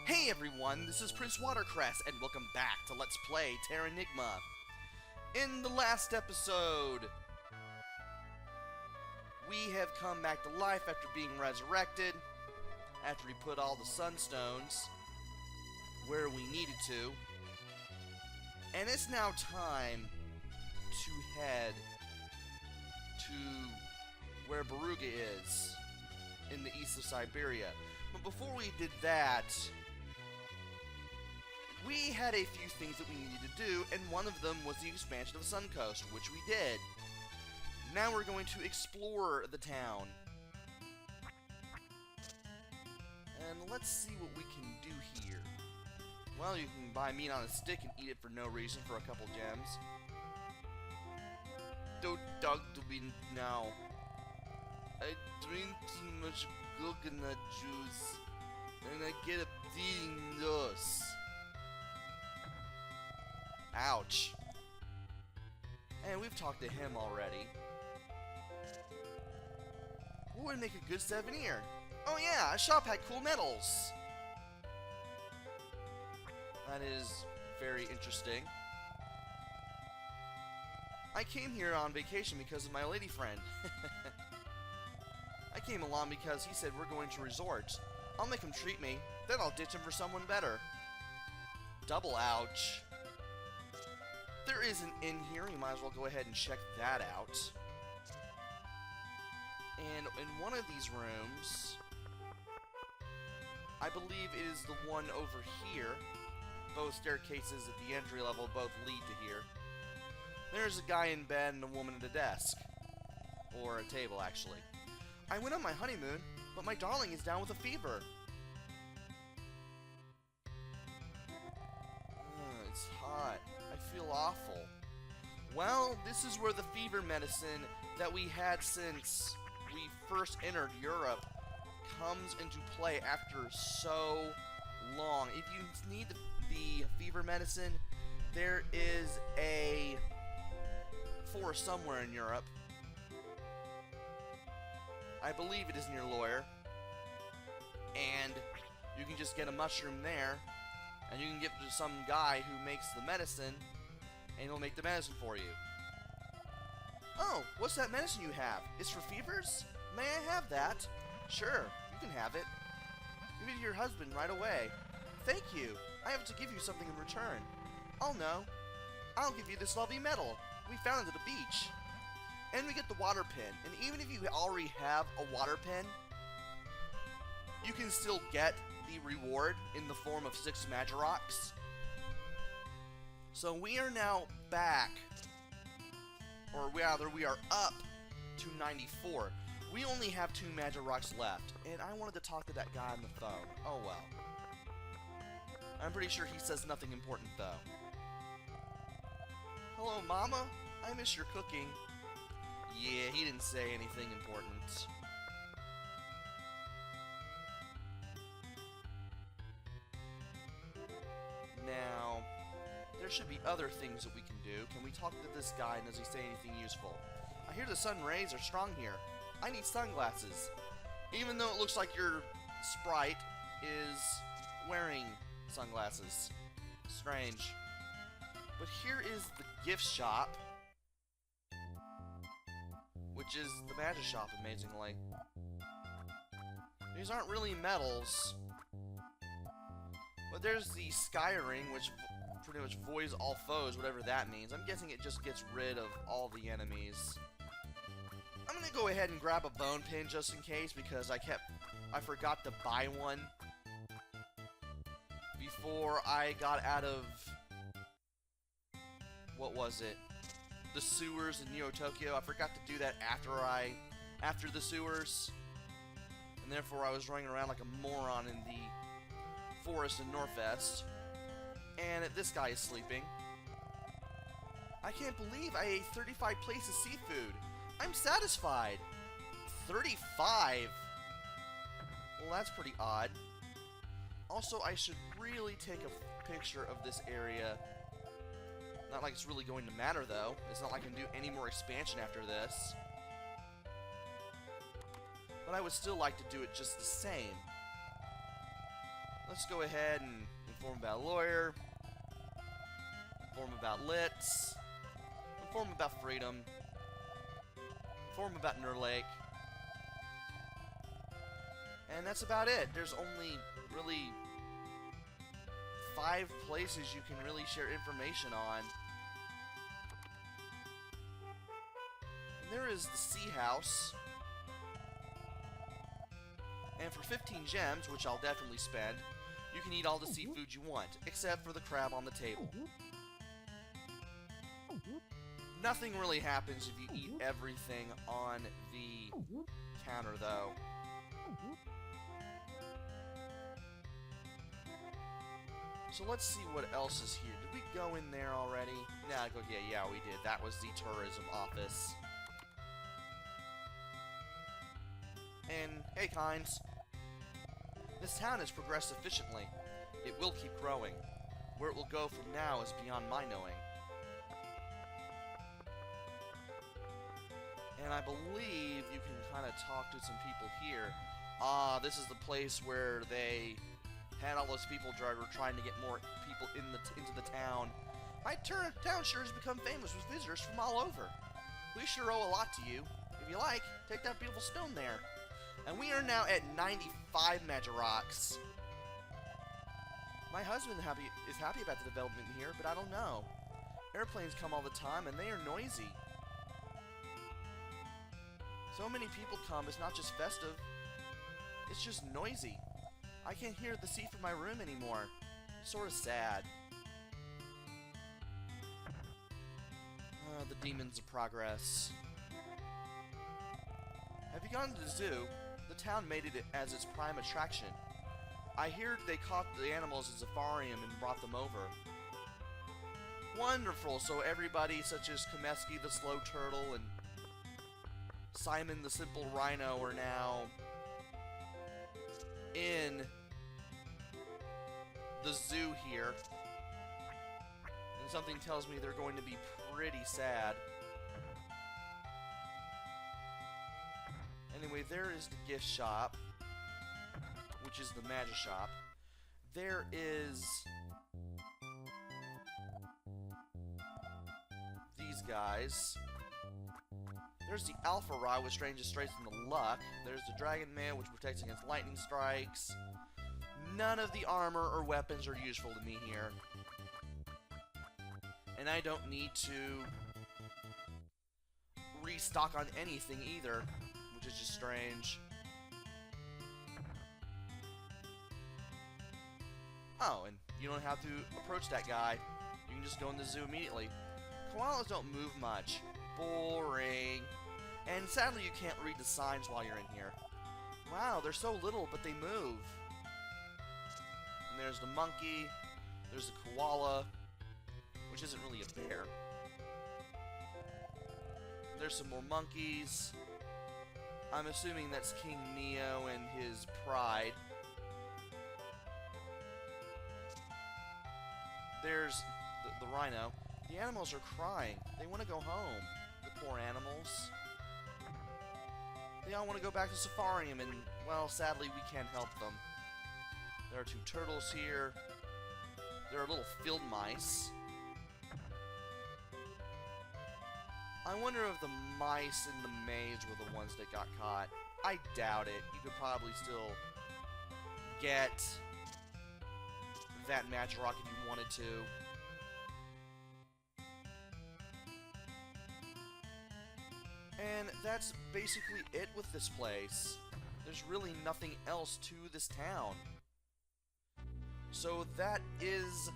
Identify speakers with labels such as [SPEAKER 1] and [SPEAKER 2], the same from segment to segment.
[SPEAKER 1] Hey everyone, this is PrinceWatercress, and welcome back to Let's Play Terranigma. In the last episode, we have come back to life after being resurrected, after we put all the sunstones where we needed to, and it's now time to head to where Beruga is, in the east of Siberia. But before we did that, we had a few things that we needed to do, and one of them was the expansion of Suncoast, which we did. Now we're going to explore the town. And let's see what we can do here. Well, you can buy meat on a stick and eat it for no reason for a couple gems. Don't talk to me now. I drink too much coconut juice, and I get a bleeding nose. Ouch. And we've talked to him already. What would make a good souvenir? Oh yeah, a shop had cool medals. That is very interesting. I came here on vacation because of my lady friend. I came along because he said we're going to resort. I'll make him treat me, then I'll ditch him for someone better. Double ouch. There is an inn here, you might as well go ahead and check that out. And in one of these rooms, I believe it is the one over here. Both staircases at the entry level both lead to here. There's a guy in bed and a woman at a desk. Or a table, actually. I went on my honeymoon, but my darling is down with a fever. It's hot. I feel awful. Well, this is where the fever medicine that we had since we first entered Europe comes into play after so long. If you need the fever medicine, there is a forest somewhere in Europe. I believe it is near Lawyer. And you can just get a mushroom there, and you can give it to some guy who makes the medicine, and he'll make the medicine for you. Oh, what's that medicine you have? It's for fevers? May I have that? Sure, you can have it. Give it to your husband right away. Thank you. I have to give you something in return. Oh no. I'll give you this lovely medal. We found it at the beach. And we get the water pen. And even if you already have a water pen, you can still get the reward in the form of 6 Magirocks. So we are now back, or rather we are up to 94. We only have 2 Magirocks left, and I wanted to talk to that guy on the phone. Oh well. I'm pretty sure he says nothing important though. Hello, Mama? I miss your cooking. Yeah, he didn't say anything important. Now, there should be other things that we can do. Can we talk to this guy and does he say anything useful? I hear the sun rays are strong here. I need sunglasses. Even though it looks like your sprite is wearing sunglasses. Strange. But here is the gift shop, which is the magic shop, amazingly. These aren't really medals. But there's the Sky Ring, which pretty much voids all foes, whatever that means. I'm guessing it just gets rid of all the enemies. I'm gonna go ahead and grab a bone pin just in case, because I forgot to buy one before I got out of, what was it? The sewers in Neo Tokyo. I forgot to do that after the sewers, and therefore I was running around like a moron in the forest in Northwest, and this guy is sleeping. I can't believe I ate 35 plates of seafood. I'm satisfied. 35? Well, that's pretty odd. Also, I should really take a picture of this area. Not like it's really going to matter, though. It's not like I can do any more expansion after this. But I would still like to do it just the same. let's go ahead and inform about lawyer, inform about Litz, inform about freedom, inform about Nurlake, and that's about it. There's only really 5 places you can really share information on. And there is the Sea House. And for 15 gems, which I'll definitely spend, you can eat all the seafood you want, except for the crab on the table. Nothing really happens if you eat everything on the counter, though. So let's see what else is here. Did we go in there already? Nah, yeah, we did. That was the tourism office. And, hey, Kynes. This town has progressed efficiently. It will keep growing. Where it will go from now is beyond my knowing. And I believe you can kind of talk to some people here. Ah, this is the place where they had all those people trying to get more people into the town. My town sure has become famous with visitors from all over. We sure owe a lot to you. If you like, take that beautiful stone there. And we are now at 95 Magirocks. My husband is happy about the development here, but I don't know. Airplanes come all the time, and they are noisy. So many people come, it's not just festive. It's just noisy. I can't hear the sea from my room anymore. It's sort of sad. The demons of progress. Have you gone to the zoo? The town made it as its prime attraction. I hear they caught the animals at Safarium and brought them over. Wonderful! So everybody, such as Komeski the Slow Turtle and Simon the Simple Rhino, are now in the zoo here. And something tells me they're going to be pretty sad. Anyway, there is the gift shop, which is the magic shop. There is these guys. There's the Alpha Rod, which ranges straight from the luck. There's the Dragon Mail, which protects against lightning strikes. None of the armor or weapons are useful to me here. And I don't need to restock on anything either, which is just strange. Oh, and you don't have to approach that guy. You can just go in the zoo immediately. Koalas don't move much. Boring. And sadly, you can't read the signs while you're in here. Wow, they're so little, but they move. And there's the monkey. There's the koala, which isn't really a bear. There's some more monkeys. I'm assuming that's King Neo and his pride. There's the rhino. The animals are crying. They want to go home. The poor animals. They all want to go back to Safarium, and, well, sadly, we can't help them. There are 2 turtles here. There are little field mice. I wonder if the mice in the maze were the ones that got caught. I doubt it. You could probably still get that Magirock if you wanted to. And that's basically it with this place. There's really nothing else to this town. So that is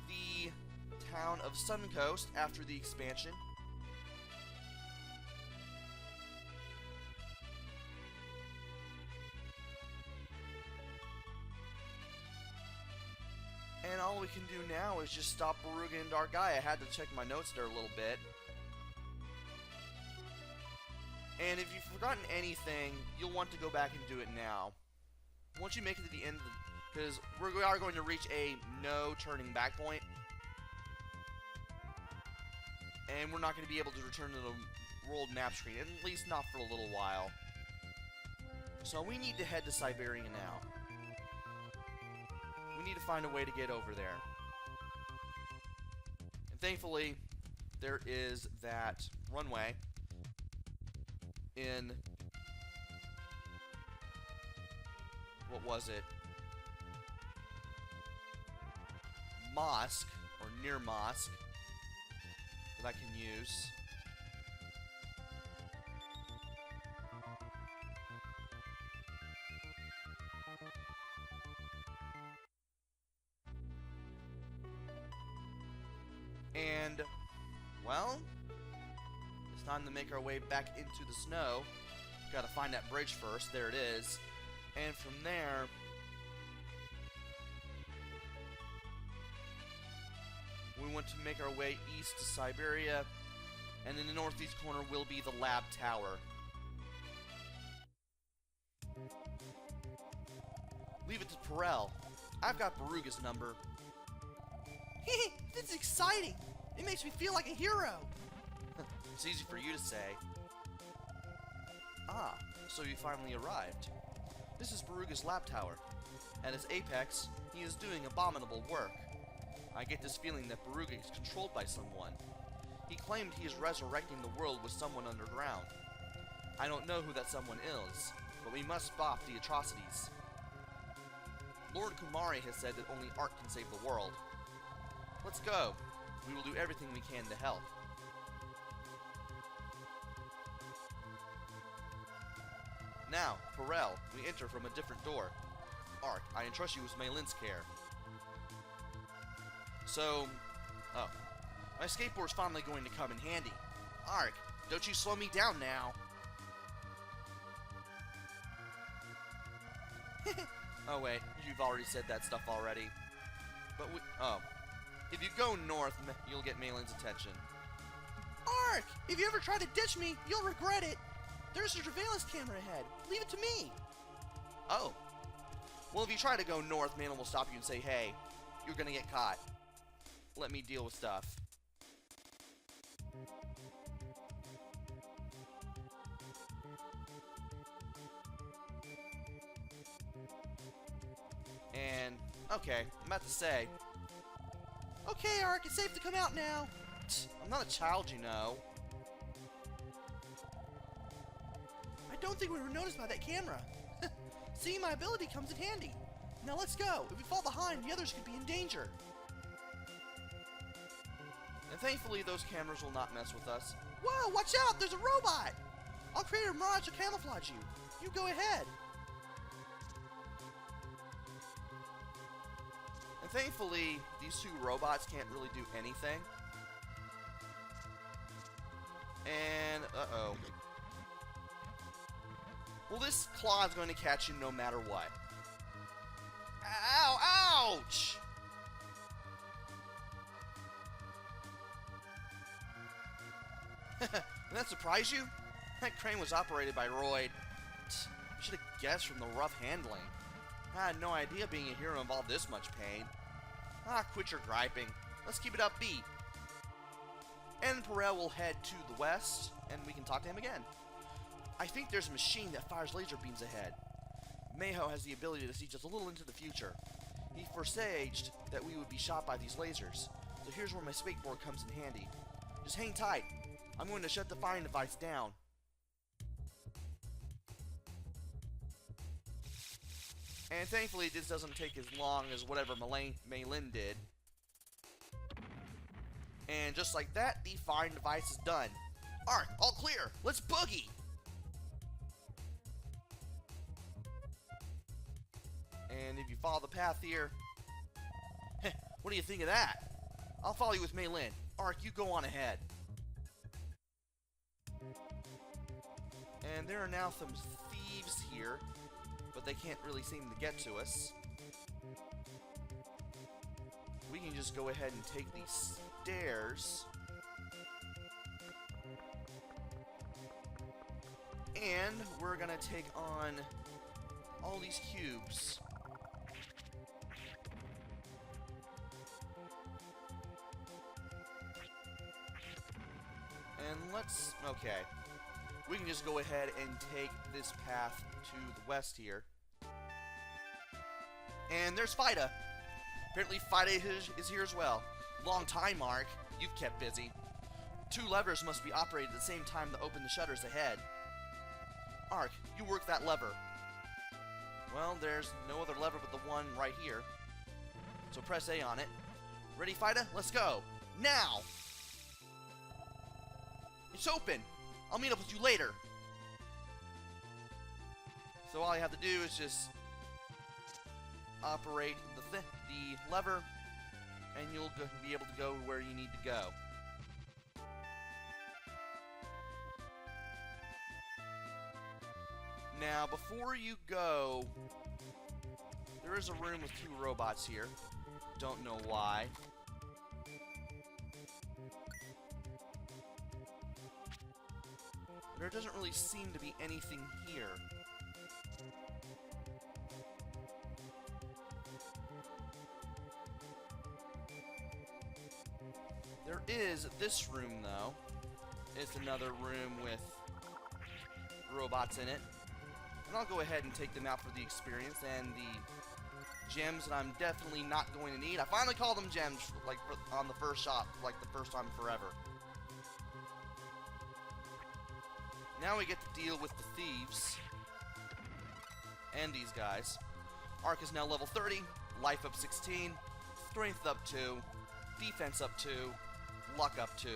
[SPEAKER 1] the town of Suncoast after the expansion. And all we can do now is just stop Beruga and Dark Guy. I had to check my notes there a little bit. And if you've forgotten anything, you'll want to go back and do it now. Once you make it to the end of the... Because we are going to reach a no turning back point. And we're not going to be able to return to the world map screen, at least not for a little while. So we need to head to Siberia now. need to find a way to get over there. And thankfully, there is that runway in... what was it? Mosque, or near Mosque, that I can use. And, well, it's time to make our way back into the snow. Gotta find that bridge first. There it is. And from there, we want to make our way east to Siberia, and in the northeast corner will be the lab tower. Leave it to Perel. I've got Beruga's number.
[SPEAKER 2] This is exciting! It makes me feel like a hero!
[SPEAKER 1] It's easy for you to say. Ah, so you finally arrived. This is Beruga's lab tower. At its apex, he is doing abominable work. I get this feeling that Beruga is controlled by someone. He claimed he is resurrecting the world with someone underground. I don't know who that someone is, but we must stop the atrocities. Lord Kumari has said that only art can save the world. Let's go. We will do everything we can to help. Now, Perel, we enter from a different door. Ark, I entrust you with Meilin's care. So, my skateboard's finally going to come in handy. Ark, don't you slow me down now. Oh wait, you've already said that stuff already. But if you go north, you'll get Meilin's attention.
[SPEAKER 2] Ark! If you ever try to ditch me, you'll regret it. There's a surveillance camera ahead. Leave it to me.
[SPEAKER 1] Oh. Well, if you try to go north, Meilin will stop you and say, hey, you're gonna get caught. Let me deal with stuff. And, okay, I'm about to say.
[SPEAKER 2] Okay, Ark, it's safe to come out now.
[SPEAKER 1] I'm not a child, you know.
[SPEAKER 2] I don't think we were noticed by that camera. Seeing my ability comes in handy. Now let's go. If we fall behind, the others could be in danger.
[SPEAKER 1] And thankfully, those cameras will not mess with us.
[SPEAKER 2] Whoa, watch out! There's a robot! I'll create a mirage to camouflage you. You go ahead.
[SPEAKER 1] And thankfully, these two robots can't really do anything. And, uh-oh. Well, this claw is going to catch you no matter what. Ow! Ouch! Did that surprise you? That crane was operated by Royd. You should have guessed from the rough handling. I had no idea being a hero involved this much pain. Ah, quit your griping. Let's keep it upbeat. And Perel will head to the west, and we can talk to him again. I think there's a machine that fires laser beams ahead. Meihou has the ability to see just a little into the future. He presaged that we would be shot by these lasers. So here's where my skateboard comes in handy. Just hang tight. I'm going to shut the firing device down. And thankfully this doesn't take as long as whatever Meilin did. And just like that, the firing device is done. Ark, all clear. Let's boogie. And if you follow the path here, what do you think of that? I'll follow you with Meilin. Ark, you go on ahead. And there are now some thieves here, but they can't really seem to get to us. We can just go ahead and take these stairs. And we're gonna take on all these cubes. And let's, okay. We can just go ahead and take this path to the west here. And there's Fida. Apparently Friday is here as well. Long time, Mark. You've kept busy. 2 levers must be operated at the same time to open the shutters ahead. Ark, you work that lever. Well, there's no other lever but the one right here. So press A on it. Ready, Fida? Let's go. Now! It's open! I'll meet up with you later. So all you have to do is just operate the lever, and you'll be able to go where you need to go. Now, before you go, there is a room with 2 robots here. Don't know why. There doesn't really seem to be anything here. There is this room, though. It's another room with robots in it. And I'll go ahead and take them out for the experience and the gems that I'm definitely not going to need. I finally called them gems, like, on the first shot, like the first time forever. Now we get to deal with the thieves and these guys. Ark is now level 30, life up 16, strength up 2, defense up 2, luck up 2.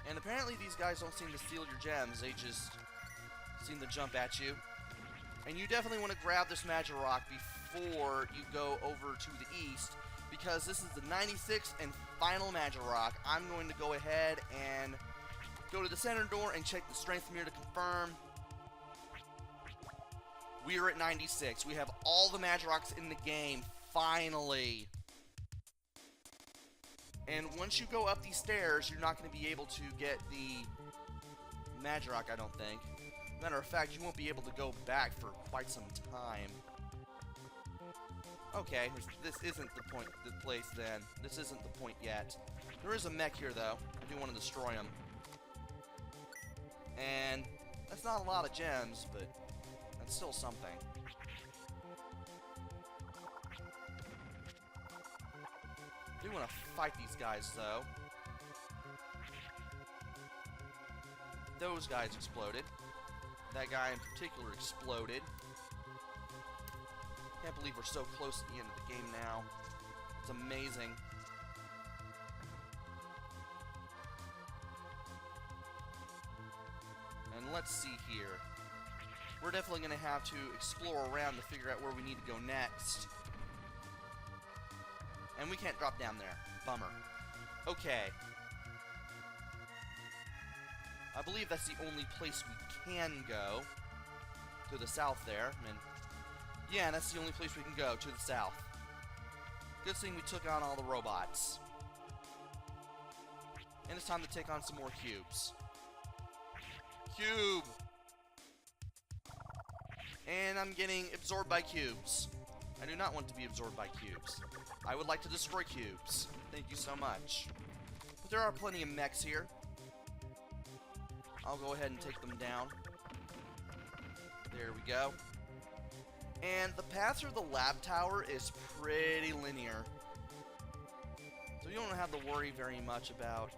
[SPEAKER 1] And apparently these guys don't seem to steal your gems, they just seem to jump at you. And you definitely want to grab this magic rock before you go over to the east, because this is the 96th and final magic rock. I'm going to go ahead and go to the center door and check the strength meter to confirm. We are at 96. We have all the magic rocks in the game, finally. And once you go up these stairs, you're not going to be able to get the magic rock, I don't think. Matter of fact, you won't be able to go back for quite some time. Okay, this isn't the place then. This isn't the point yet. There is a mech here, though. I do want to destroy him. And that's not a lot of gems, but that's still something. I do want to fight these guys, though. Those guys exploded. That guy in particular exploded. Can't believe we're so close to the end of the game now. It's amazing. And let's see here. We're definitely going to have to explore around to figure out where we need to go next. And we can't drop down there. Bummer. Okay. I believe that's the only place we can go. To the south there. Yeah, that's the only place we can go, to the south. Good thing we took on all the robots. And it's time to take on some more cubes. Cube! And I'm getting absorbed by cubes. I do not want to be absorbed by cubes. I would like to destroy cubes. Thank you so much. But there are plenty of mechs here. I'll go ahead and take them down. There we go. And the path through the lab tower is pretty linear. So you don't have to worry very much about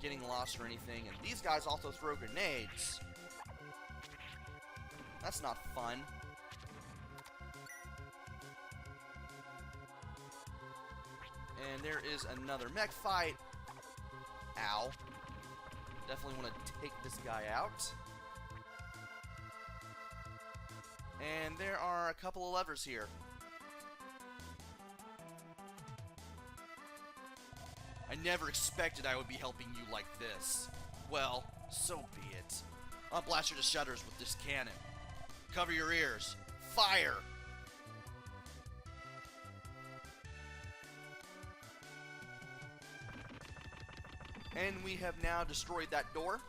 [SPEAKER 1] getting lost or anything. And these guys also throw grenades. That's not fun. And there is another mech fight. Ow. Definitely want to take this guy out. And there are a couple of levers here. I never expected I would be helping you like this. Well, so be it. I'll blast you to shutters with this cannon. Cover your ears. Fire! And we have now destroyed that door.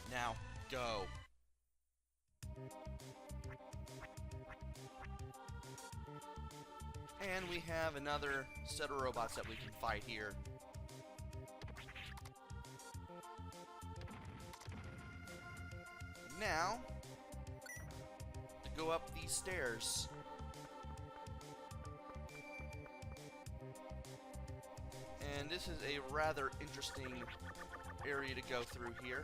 [SPEAKER 1] Now, go. And we have another set of robots that we can fight here. now to go up these stairs. And this is a rather interesting area to go through here.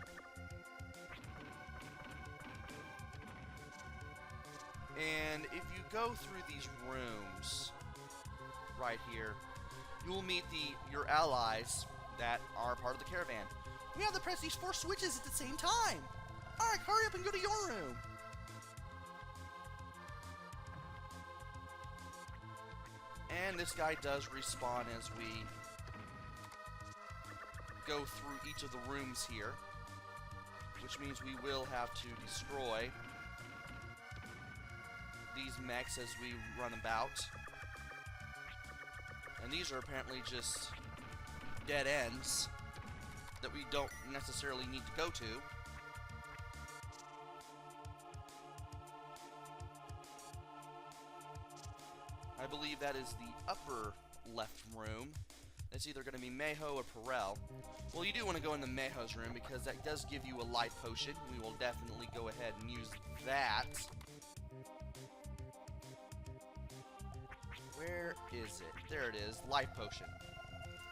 [SPEAKER 1] And if you go through these rooms right here, you will meet your allies that are part of the caravan.
[SPEAKER 2] We have to press these 4 switches at the same time. Alright, hurry up and go to your room.
[SPEAKER 1] And this guy does respawn as we go through each of the rooms here, which means we will have to destroy these mechs as we run about. And these are apparently just dead ends that we don't necessarily need to go to. I believe that is the upper left room. It's either going to be Meihou or Perel. Well, you do want to go into Meihou's room because that does give you a life potion. We will definitely go ahead and use that. Where is it? There it is, life potion.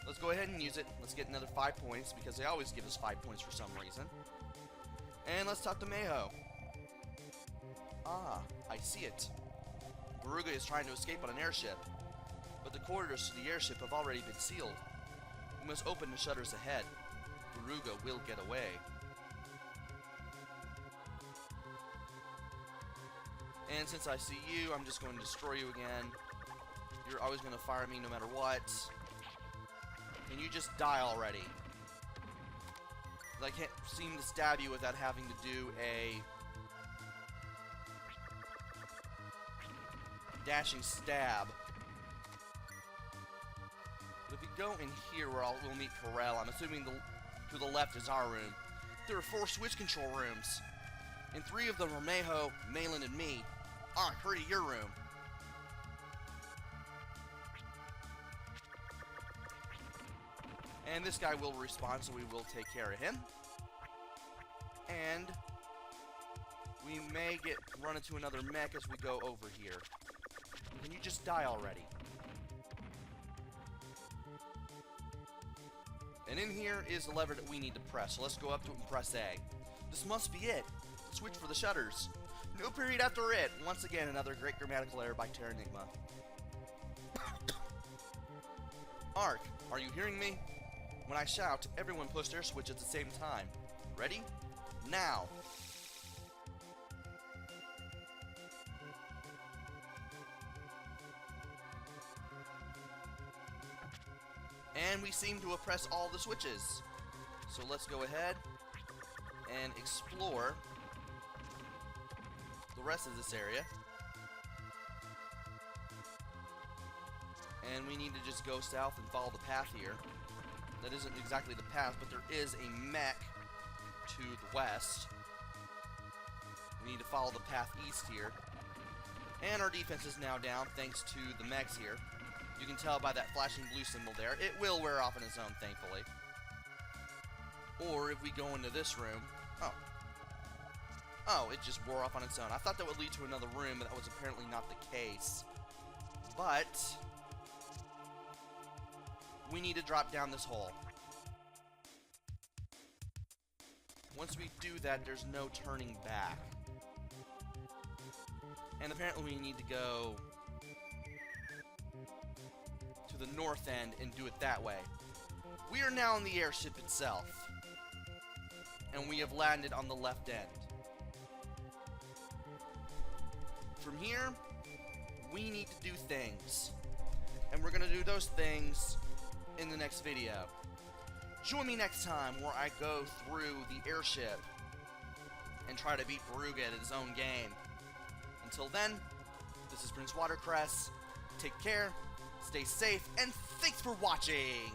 [SPEAKER 1] Let's go ahead and use it. Let's get another 5 points because they always give us 5 points for some reason. And let's talk to Meihou. Ah, I see it. Beruga is trying to escape on an airship, but the corridors to the airship have already been sealed. We must open the shutters ahead. Beruga will get away. And since I see you, I'm just going to destroy you again. You're always going to fire at me no matter what. Can you just die already? I can't seem to stab you without having to do a dashing stab. But if you go in here where we'll meet Perel, I'm assuming to the left is our room. There are 4 switch control rooms. And 3 of them are Meihou, Malin, and me. Alright, hurry to your room. And this guy will respawn, so we will take care of him. And we may run into another mech as we go over here. Can you just die already? And in here is the lever that we need to press, so let's go up to it and press A. This must be it. Switch for the shutters. No period after it. Once again, another great grammatical error by Terranigma. Ark, are you hearing me? When I shout, everyone push their switch at the same time. Ready? Now! And we seem to have pressed all the switches. So let's go ahead and explore the rest of this area. And we need to just go south and follow the path here. That isn't exactly the path, but there is a mech to the west. We need to follow the path east here. And our defense is now down thanks to the mechs here. You can tell by that flashing blue symbol there. It will wear off on its own, thankfully. Or if we go into this room... Oh, it just wore off on its own. I thought that would lead to another room, but that was apparently not the case. But we need to drop down this hole. Once we do that, there's no turning back. And apparently we need to go to the north end and do it that way. We are now in the airship itself. And we have landed on the left end. From here, we need to do things. And we're going to do those things in the next video. Join me next time where I go through the airship and try to beat Beruga at his own game. Until then, this is PrinceWatercress. Take care, stay safe, and thanks for watching!